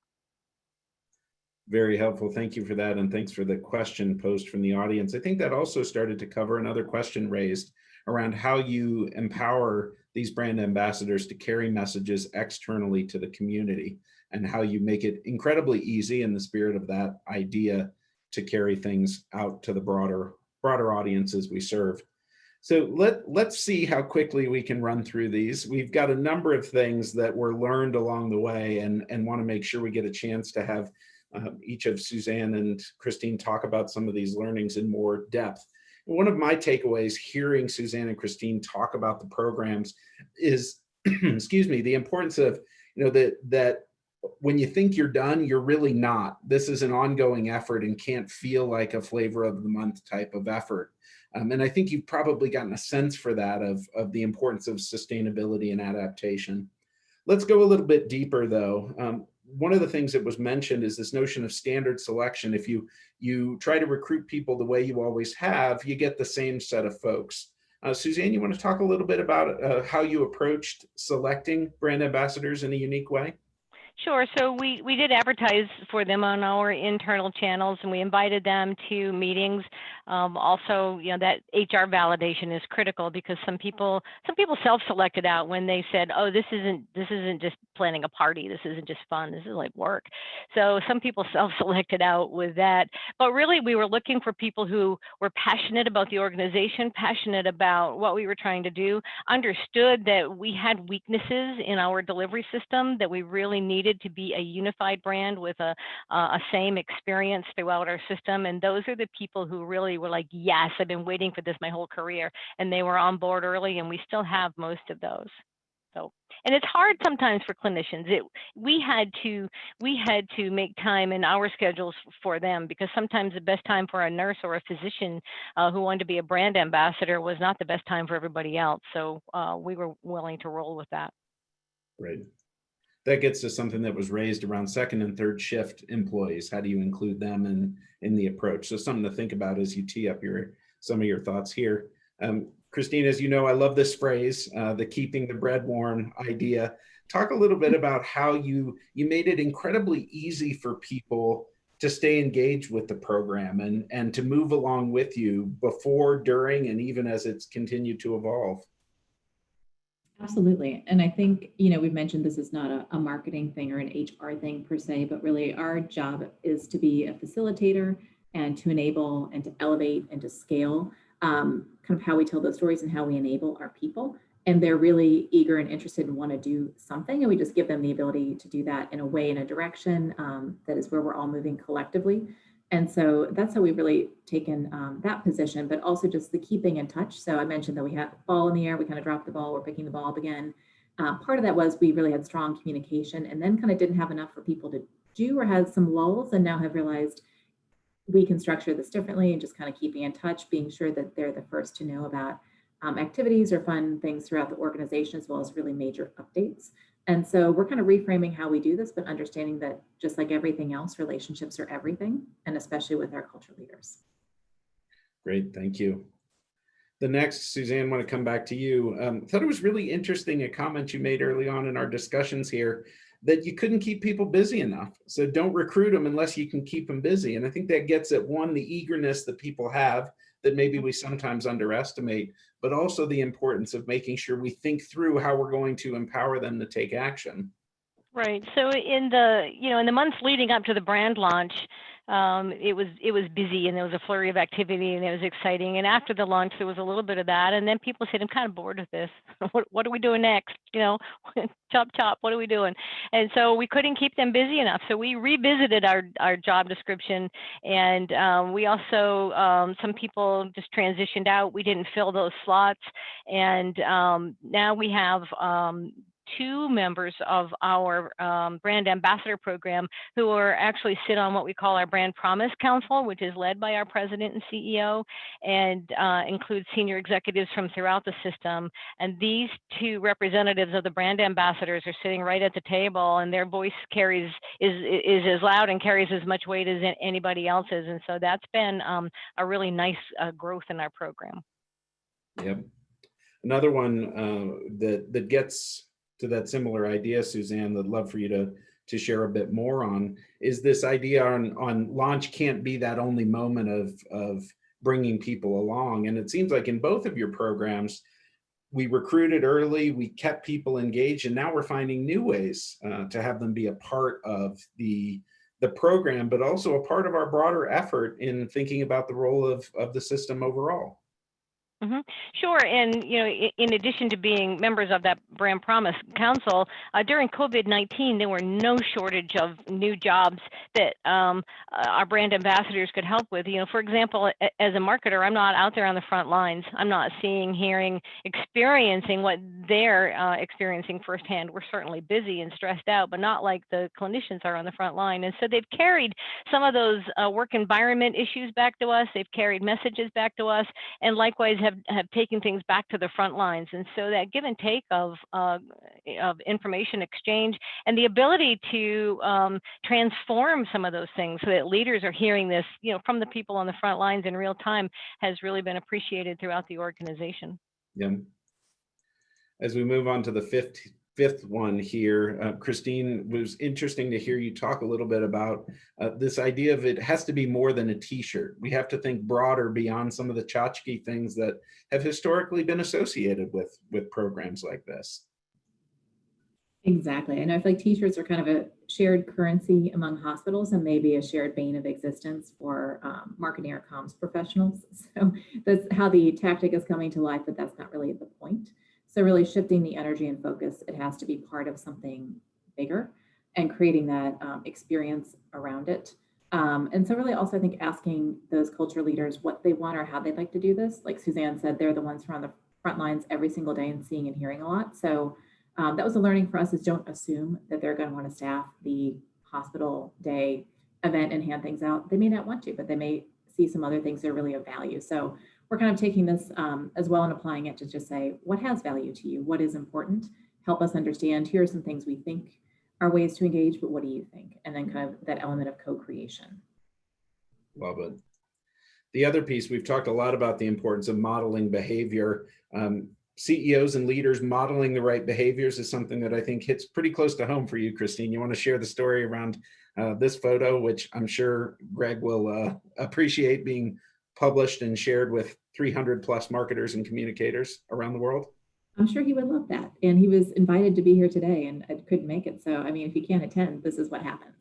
Very helpful. Thank you for that. And thanks for the question posed from the audience. I think that also started to cover another question raised around how you empower these brand ambassadors to carry messages externally to the community, and how you make it incredibly easy in the spirit of that idea to carry things out to the broader audiences we serve. So let's see how quickly we can run through these. We've got a number of things that were learned along the way, and want to make sure we get a chance to have each of Suzanne and Christine talk about some of these learnings in more depth. And one of my takeaways hearing Suzanne and Christine talk about the programs is, excuse me, the importance of, that when you think you're done, you're really not. This is an ongoing effort and can't feel like a flavor of the month type of effort. And I think you've probably gotten a sense for that of the importance of sustainability and adaptation. Let's go a little bit deeper though. One of the things that was mentioned is this notion of standard selection. If you try to recruit people the way you always have, you get the same set of folks. Suzanne, you want to talk a little bit about how you approached selecting brand ambassadors in a unique way? Sure. So we did advertise for them on our internal channels, and we invited them to meetings. Also, that HR validation is critical, because some people self-selected out when they said, "Oh, this isn't just planning a party. This isn't just fun. This is like work." So some people self-selected out with that. But really, we were looking for people who were passionate about the organization, passionate about what we were trying to do, understood that we had weaknesses in our delivery system, that we really needed to be a unified brand with a same experience throughout our system. And those are the people who really were like, yes, I've been waiting for this my whole career. And they were on board early, and we still have most of those. So, and it's hard sometimes for clinicians. We had to make time in our schedules for them, because sometimes the best time for a nurse or a physician who wanted to be a brand ambassador was not the best time for everybody else. So we were willing to roll with that. Right. That gets to something that was raised around second and third shift employees. How do you include them in the approach? So something to think about as you tee up some of your thoughts here. Christine, as you know, I love this phrase, the keeping the bread warm idea. Talk a little bit about how you made it incredibly easy for people to stay engaged with the program and to move along with you before, during, and even as it's continued to evolve. Absolutely. And I think, we've mentioned this is not a marketing thing or an HR thing per se, but really our job is to be a facilitator and to enable and to elevate and to scale kind of how we tell those stories and how we enable our people. And they're really eager and interested and want to do something. And we just give them the ability to do that in a way, in a direction that is where we're all moving collectively. And so that's how we've really taken that position, but also just the keeping in touch. So I mentioned that we had a ball in the air, we kind of dropped the ball, we're picking the ball up again. Part of that was we really had strong communication, and then kind of didn't have enough for people to do, or had some lulls, and now have realized we can structure this differently, and just kind of keeping in touch, being sure that they're the first to know about activities or fun things throughout the organization, as well as really major updates. And so we're kind of reframing how we do this, but understanding that just like everything else, relationships are everything, and especially with our culture leaders. Great, thank you. The next, Suzanne, I want to come back to you. Thought it was really interesting, a comment you made early on in our discussions here, that you couldn't keep people busy enough. So don't recruit them unless you can keep them busy. And I think that gets at, one, the eagerness that people have that maybe we sometimes underestimate, but also the importance of making sure we think through how we're going to empower them to take action. Right. So in the months leading up to the brand launch, it was busy, and there was a flurry of activity, and it was exciting. And after the launch, there was a little bit of that, and then people said, "I'm kind of bored with this. What are we doing next? Chop chop. What are we doing?" And so we couldn't keep them busy enough. So we revisited our job description, and we also some people just transitioned out. We didn't fill those slots, and now we have 2 members of our brand ambassador program who are actually sit on what we call our brand promise council, which is led by our president and CEO, and includes senior executives from throughout the system. And these 2 representatives of the brand ambassadors are sitting right at the table, and their voice is as loud and carries as much weight as anybody else's. And so that's been a really nice growth in our program. Yep. Another one that gets to that similar idea, Suzanne, I'd love for you to share a bit more on, is this idea on launch can't be that only moment of bringing people along. And it seems like in both of your programs, we recruited early, we kept people engaged, and now we're finding new ways to have them be a part of the program, but also a part of our broader effort in thinking about the role of the system overall. Mhm. Sure, and in addition to being members of that Brand Promise Council, during COVID-19, there were no shortage of new jobs that our brand ambassadors could help with. For example, as a marketer, I'm not out there on the front lines. I'm not seeing, hearing, experiencing what they're experiencing firsthand. We're certainly busy and stressed out, but not like the clinicians are on the front line. And so they've carried some of those work environment issues back to us. They've carried messages back to us, and likewise have taken things back to the front lines. And so that give and take of information exchange and the ability to transform some of those things so that leaders are hearing this, from the people on the front lines in real time has really been appreciated throughout the organization. Yeah. As we move on to the fifth one here, Christine, it was interesting to hear you talk a little bit about this idea of it has to be more than a t-shirt. We have to think broader beyond some of the tchotchke things that have historically been associated with programs like this. Exactly. And I feel like t-shirts are kind of a shared currency among hospitals and maybe a shared bane of existence for marketing or comms professionals. So that's how the tactic is coming to life, but that's not really the point. So really shifting the energy and focus, it has to be part of something bigger and creating that experience around it. And so really also I think asking those culture leaders what they want or how they'd like to do this. Like Suzanne said, they're the ones who are on the front lines every single day and seeing and hearing a lot. So that was a learning for us, is don't assume that they're going to want to staff the hospital day event and hand things out. They may not want to, but they may see some other things that are really of value. So we're kind of taking this as well and applying it to just say, what has value to you? What is important? Help us understand, here are some things we think are ways to engage, but what do you think? And then kind of that element of co-creation. Love it. The other piece, we've talked a lot about the importance of modeling behavior. CEOs and leaders modeling the right behaviors is something that I think hits pretty close to home for you, Christine. You want to share the story around this photo, which I'm sure Greg will appreciate being published and shared with 300 plus marketers and communicators around the world? I'm sure he would love that. And he was invited to be here today and I couldn't make it. So, I mean, if you can't attend, this is what happens.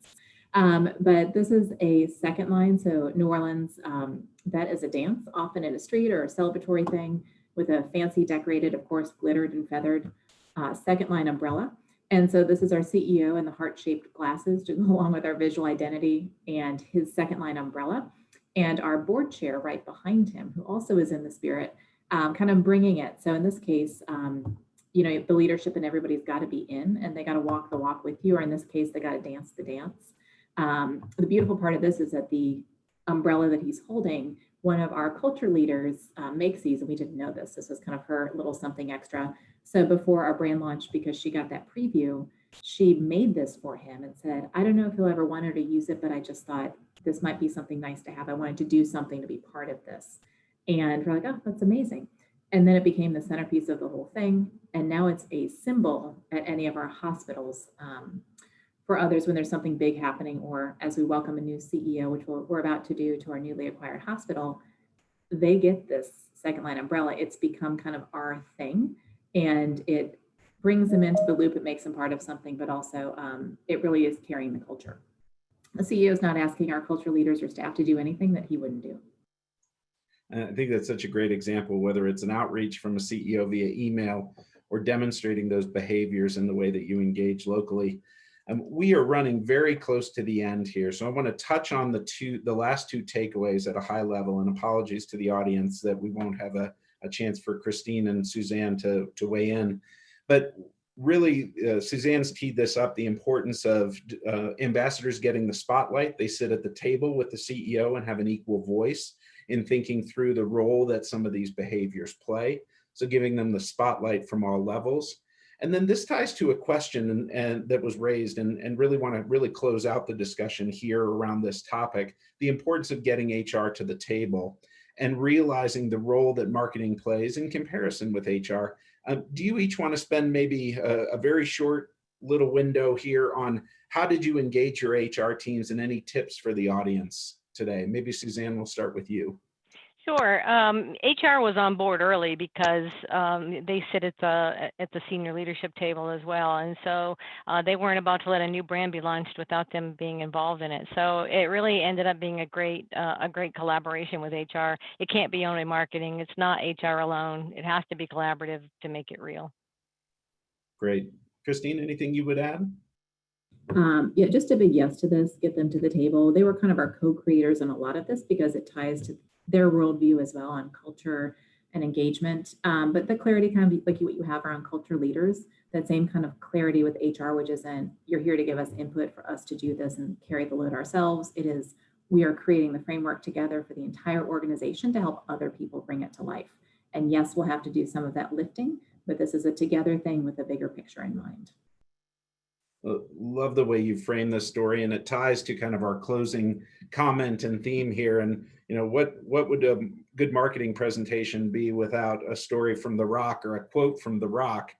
But this is a second line. So New Orleans, that is a dance, often in a street or a celebratory thing with a fancy decorated, of course, glittered and feathered second line umbrella. And so this is our CEO in the heart-shaped glasses, along with our visual identity and his second line umbrella, and our board chair right behind him, who also is in the spirit, kind of bringing it. So in this case, the leadership and everybody's got to be in, and they got to walk the walk with you, or in this case, they got to dance the dance. The beautiful part of this is that the umbrella that he's holding, one of our culture leaders makes these, and we didn't know this. This was kind of her little something extra. So before our brand launch, because she got that preview, she made this for him and said, I don't know if he'll ever want her to use it, but I just thought this might be something nice to have. I wanted to do something to be part of this. And we're like, oh, that's amazing. And then it became the centerpiece of the whole thing. And now it's a symbol at any of our hospitals for others when there's something big happening, or as we welcome a new CEO, which we're about to do to our newly acquired hospital, they get this second line umbrella. It's become kind of our thing, and it brings them into the loop. It makes them part of something, but also it really is carrying the culture. The CEO is not asking our culture leaders or staff to do anything that he wouldn't do. I think that's such a great example, whether it's an outreach from a CEO via email or demonstrating those behaviors in the way that you engage locally. We are running very close to the end here, so I want to touch on the last two takeaways at a high level, and apologies to the audience that we won't have a chance for Christine and Suzanne to weigh in. But really, Suzanne's teed this up, the importance of ambassadors getting the spotlight. They sit at the table with the CEO and have an equal voice in thinking through the role that some of these behaviors play. So giving them the spotlight from all levels. And then this ties to a question and that was raised, and really want to really close out the discussion here around this topic, the importance of getting HR to the table and realizing the role that marketing plays in comparison with HR. Do you each want to spend maybe a very short little window here on how did you engage your HR teams and any tips for the audience today. Maybe Suzanne, we'll start with you. Sure. HR was on board early because they sit at the senior leadership table as well, and so they weren't about to let a new brand be launched without them being involved in it. So it really ended up being a great collaboration with HR. It can't be only marketing. It's not HR alone. It has to be collaborative to make it real. Great. Christine, anything you would add? Yeah, just a big yes to this, get them to the table. They were kind of our co-creators in a lot of this because it ties to their worldview as well on culture and engagement. But the clarity kind of like what you have around culture leaders, that same kind of clarity with HR, which isn't you're here to give us input for us to do this and carry the load ourselves. It is we are creating the framework together for the entire organization to help other people bring it to life. And yes, we'll have to do some of that lifting, but this is a together thing with a bigger picture in mind. Love the way you frame this story, and it ties to kind of our closing comment and theme here. And what would a good marketing presentation be without a story from The Rock or a quote from The Rock?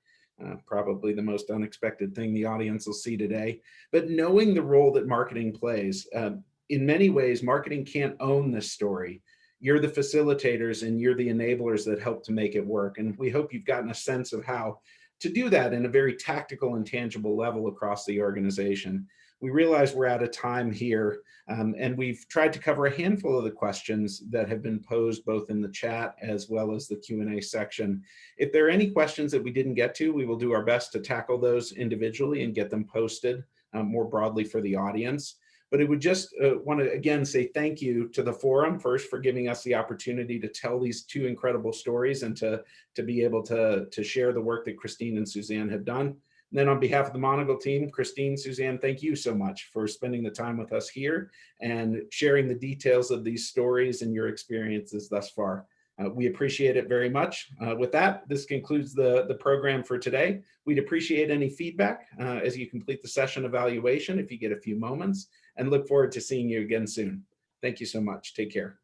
Probably the most unexpected thing the audience will see today. But knowing the role that marketing plays, in many ways, marketing can't own this story. You're the facilitators and you're the enablers that help to make it work. And we hope you've gotten a sense of how to do that in a very tactical and tangible level across the organization. We realize we're out of time here, and we've tried to cover a handful of the questions that have been posed both in the chat as well as the Q&A section. If there are any questions that we didn't get to, we will do our best to tackle those individually and get them posted more broadly for the audience. But I would just want to again say thank you to the forum first for giving us the opportunity to tell these two incredible stories and to be able to share the work that Christine and Suzanne have done. And then on behalf of the Monigle team, Christine, Suzanne, thank you so much for spending the time with us here and sharing the details of these stories and your experiences thus far. We appreciate it very much. With that, this concludes the program for today. We'd appreciate any feedback as you complete the session evaluation, if you get a few moments, and look forward to seeing you again soon. Thank you so much. Take care.